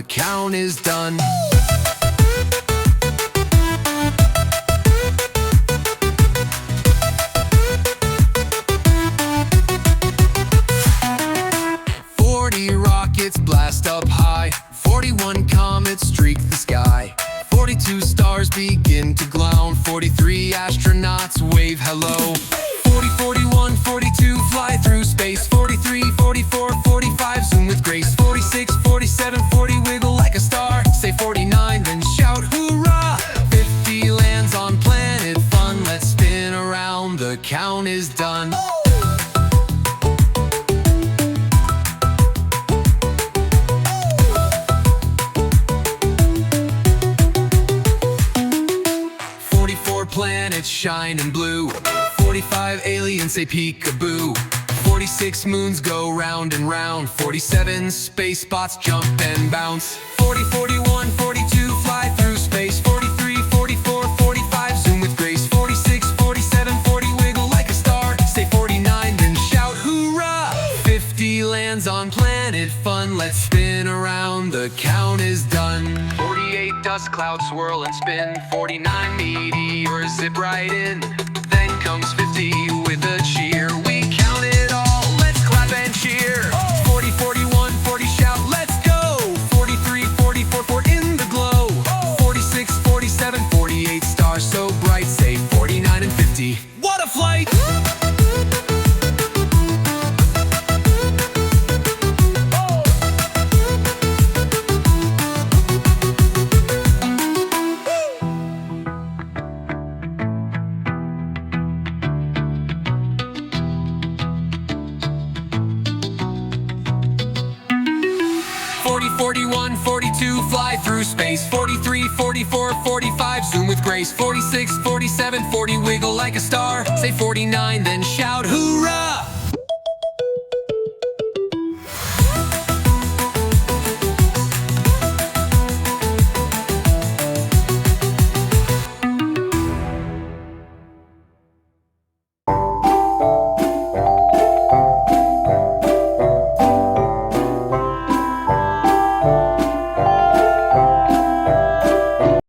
count is done. Rockets blast up high, 41 comets streak the sky, 42 stars begin to glow, 43 astronauts wave hello, 40, 41, 42 fly through space, 43, 44, 45 zoom with grace, 46, 47, 40 wiggle like a star, say 49 then shout hoorah, 50 lands on planet fun, let's spin around, the count is done. 44 planets shining blue, 45 aliens say peekaboo, 46 moons go round and round, 47 space spots jump and bounce, 40, 41, 42 fly through space, 43, 44, 45 zoom with grace, 46, 47, 40 wiggle like a star, say 49 then shout hoorah, 50 lands on planet fun, let's spin around, the count is done. 48 dust clouds swirl and spin, 49 meteors zip right in, then comes 50 with a cheer, we count it all, let's clap and cheer, 40, 41, 40 shout let's go, 43, 44, 4 in the glow, 46, 47, 48 stars so bright, say 49 and 50, what a flight! 40, 41, 42 fly through space, 43, 44, 45 zoom with grace, 46, 47, 40 wiggle like a star, say 49 then shout hoorah!